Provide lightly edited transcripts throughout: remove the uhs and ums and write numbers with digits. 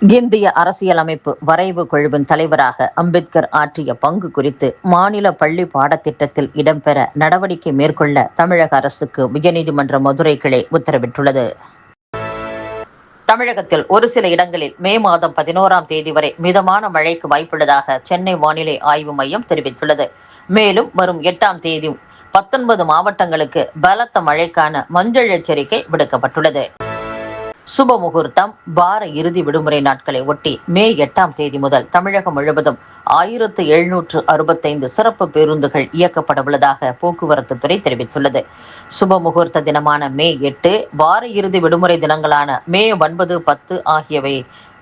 இந்திய அரசியலமைப்பு வரைவு குழுவின் தலைவராக அம்பேத்கர் ஆற்றிய பங்கு குறித்து மாநில பள்ளி பாடத்திட்டத்தில் இடம்பெற நடவடிக்கை மேற்கொள்ள தமிழக அரசுக்கு உயர்நீதிமன்ற மதுரை கிளை உத்தரவிட்டுள்ளது. தமிழகத்தில் ஒரு சில இடங்களில் மே மாதம் 11ஆம் தேதி வரை மிதமான மழைக்கு வாய்ப்புள்ளதாக சென்னை வானிலை ஆய்வு மையம் தெரிவித்துள்ளது. மேலும் வரும் 8ஆம் தேதி 19 மாவட்டங்களுக்கு பலத்த மழைக்கான மஞ்சள் எச்சரிக்கை விடுக்கப்பட்டுள்ளது. சுப முகூர்த்தம் வார இறுதி விடுமுறை நாட்களை ஒட்டி மே 8ஆம் தேதி முதல் தமிழகம் முழுவதும் 1765 சிறப்பு பேருந்துகள் இயக்கப்பட உள்ளதாக போக்குவரத்து துறை தெரிவித்துள்ளது. சுப முகூர்த்த தினமான மே 8, வார இறுதி விடுமுறை தினங்களான மே 9, 10 ஆகியவை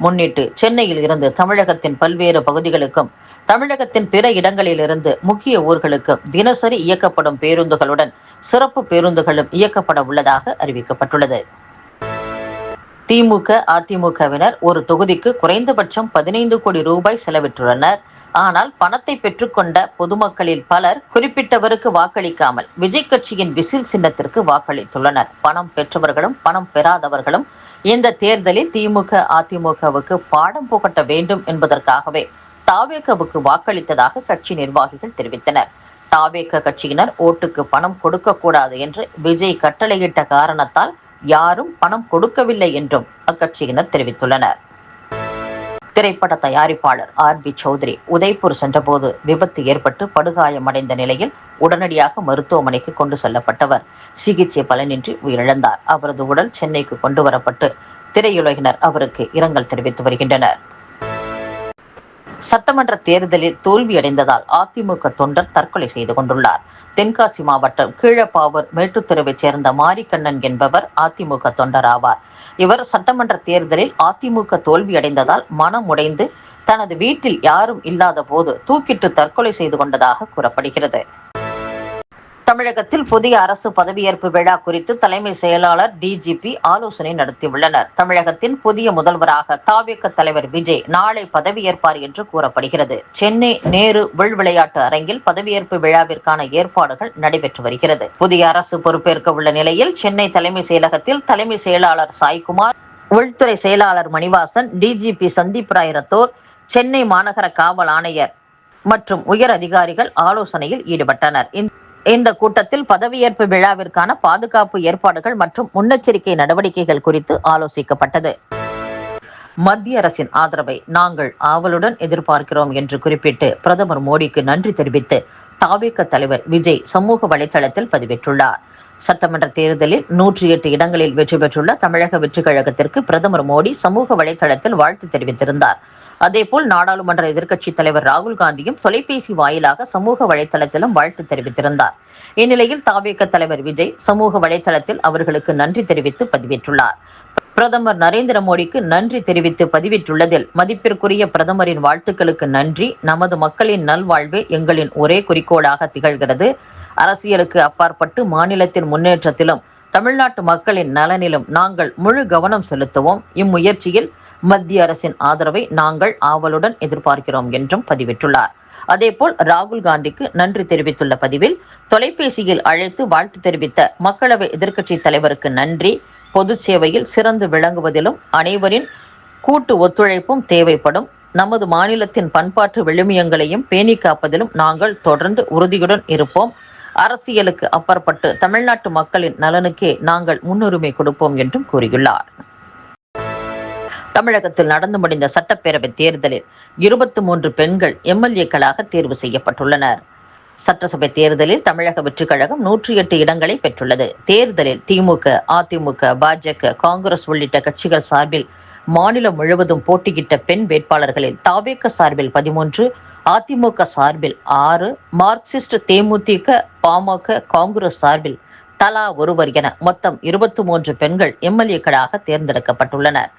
முன்னிட்டு சென்னையில் இருந்து தமிழகத்தின் பல்வேறு பகுதிகளுக்கும் தமிழகத்தின் பிற இடங்களிலிருந்து முக்கிய ஊர்களுக்கும் தினசரி இயக்கப்படும் பேருந்துகளுடன் சிறப்பு பேருந்துகளும் இயக்கப்பட உள்ளதாக அறிவிக்கப்பட்டுள்ளது. திமுக, அதிமுகவினர் ஒரு தொகுதிக்கு குறைந்தபட்சம் 15 கோடி ரூபாய் செலவிட்டுள்ளனர். ஆனால் பணத்தை பெற்றுக்கொண்ட பொதுமக்களில் பலர் குறிப்பிட்டவருக்கு வாக்களிக்காமல் விஜய் கட்சியின் விசில் சின்னத்திற்கு வாக்களித்துள்ளனர். பணம் பெற்றவர்களும் பணம் பெறாதவர்களும் இந்த தேர்தலில் திமுக, அதிமுகவுக்கு பாடம் புகட்ட வேண்டும் என்பதற்காகவே தாவேகவுக்கு வாக்களித்ததாக கட்சி நிர்வாகிகள் தெரிவித்தனர். தாவேக கட்சியினர் ஓட்டுக்கு பணம் கொடுக்கக்கூடாது என்று விஜய் கட்டளையிட்ட காரணத்தால் யாரும் பணம் கொடுக்கவில்லை என்றும் அக்கட்சியினர் தெரிவித்துள்ளனர். திரைப்பட தயாரிப்பாளர் RB சௌத்ரி உதய்பூர் சென்றபோது விபத்து ஏற்பட்டு படுகாயமடைந்த நிலையில் உடனடியாக மருத்துவமனைக்கு கொண்டு செல்லப்பட்டவர் சிகிச்சை பலனின்றி உயிரிழந்தார். அவரது உடல் சென்னைக்கு கொண்டு வரப்பட்டு திரையுலகினர் அவருக்கு இரங்கல் தெரிவித்து வருகின்றனர். சட்டமன்ற தேர்தலில் தோல்வியடைந்ததால் அதிமுக தொண்டர் தற்கொலை செய்து கொண்டுள்ளார். தென்காசி மாவட்டம் கீழப்பாவூர் மேட்டுத்தெருவைச் சேர்ந்த மாரிக்கண்ணன் என்பவர் அதிமுக தொண்டர் ஆவார். இவர் சட்டமன்ற தேர்தலில் அதிமுக தோல்வியடைந்ததால் மனம் உடைந்து தனது வீட்டில் யாரும் இல்லாத போது தூக்கிட்டு தற்கொலை செய்து கொண்டதாக கூறப்படுகிறது. தமிழகத்தில் புதிய அரசு பதவியேற்பு விழா குறித்து தலைமை செயலாளர், DGP ஆலோசனை நடத்தியுள்ளனர். தமிழகத்தின் புதிய முதல்வராக தாவேக தலைவர் விஜய் நாளை பதவியேற்பார் என்று கூறப்படுகிறது. சென்னை நேரு உள் விளையாட்டு அரங்கில் பதவியேற்பு விழாவிற்கான ஏற்பாடுகள் நடைபெற்று வருகிறது. புதிய அரசு பொறுப்பேற்க உள்ள நிலையில் சென்னை தலைமை செயலகத்தில் தலைமை செயலாளர் சாய்குமார், உள்துறை செயலாளர் மணிவாசன், DGP சந்தீப் ராய் ரத்தோர், சென்னை மாநகர காவல் ஆணையர் மற்றும் உயர் அதிகாரிகள் ஆலோசனையில் ஈடுபட்டனர். இந்த கூட்டத்தில் பதவியேற்பு விழாவிற்கான பாதுகாப்பு ஏற்பாடுகள் மற்றும் முன்னெச்சரிக்கை நடவடிக்கைகள் குறித்து ஆலோசிக்கப்பட்டது. மத்திய அரசின் ஆதரவை நாங்கள் ஆவலுடன் எதிர்பார்க்கிறோம் என்று குறிப்பிட்டு பிரதமர் மோடிக்கு நன்றி தெரிவித்து தாவேக தலைவர் விஜய் சமூக வலைதளத்தில் பதிவிட்டுள்ளார். சட்டமன்ற தேர்தலில் 108 இடங்களில் வெற்றி பெற்றுள்ள தமிழக வெற்றிக் கழகத்திற்கு பிரதமர் மோடி சமூக வலைதளத்தில் வாழ்த்து தெரிவித்திருந்தார். அதேபோல் நாடாளுமன்ற எதிர்க்கட்சித் தலைவர் ராகுல் காந்தியும் தொலைபேசி வாயிலாக சமூக வலைதளத்திலும் வாழ்த்து தெரிவித்திருந்தார். இந்நிலையில் தாவேக தலைவர் விஜய் சமூக வலைதளத்தில் அவர்களுக்கு நன்றி தெரிவித்து பதிவிட்டுள்ளார். பிரதமர் நரேந்திர மோடிக்கு நன்றி தெரிவித்து பதிவிட்டுள்ளதில், மதிப்பிற்குரிய பிரதமரின் வாழ்த்துக்களுக்கு நன்றி. நமது மக்களின் நல்வாழ்வே எங்களின் ஒரே குறிக்கோளாக திகழ்கிறது. அரசியலுக்கு அப்பாற்பட்டு மாநிலத்தின் முன்னேற்றத்திலும் தமிழ்நாட்டு மக்களின் நலனிலும் நாங்கள் முழு கவனம் செலுத்துவோம். இம்முயற்சியில் மத்திய அரசின் ஆதரவை நாங்கள் ஆவலுடன் எதிர்பார்க்கிறோம் என்றும் பதிவிட்டுள்ளார். அதேபோல் ராகுல் காந்திக்கு நன்றி தெரிவித்துள்ள பதிவில், தொலைபேசியில் அழைத்து வாழ்த்து தெரிவித்த மக்களவை எதிர்க்கட்சி தலைவருக்கு நன்றி. பொது சேவையில் சிறந்து விளங்குவதிலும் அனைவரின் கூட்டு ஒத்துழைப்பும் தேவைப்படும். நமது மாநிலத்தின் பண்பாட்டு விழுமியங்களையும் பேணி காப்பதிலும் நாங்கள் தொடர்ந்து உறுதியுடன் இருப்போம். அரசியலுக்கு அப்பாற்பட்டு தமிழ்நாட்டு மக்களின் நலனுக்கே நாங்கள் முன்னுரிமை கொடுப்போம் என்றும் கூறியுள்ளார். தமிழகத்தில் நடந்து முடிந்த சட்டப்பேரவை தேர்தலில் 23 பெண்கள் MLA-க்களாக தேர்வு செய்யப்பட்டுள்ளனர். சட்டசபை தேர்தலில் தமிழக வெற்றிக் கழகம் 108 இடங்களை பெற்றுள்ளது. தேர்தலில் திமுக, அதிமுக, பாஜக, காங்கிரஸ் உள்ளிட்ட கட்சிகள் சார்பில் மாநிலம் முழுவதும் போட்டியிட்ட பெண் வேட்பாளர்களில் தாவேக சார்பில் 13, அதிமுக சார்பில் 6, மார்க்சிஸ்ட், தேமுதிக, பாமக, காங்கிரஸ் சார்பில் தலா ஒருவர் என மொத்தம் 23 பெண்கள் MLA-க்களாக தேர்ந்தெடுக்கப்பட்டுள்ளனர்.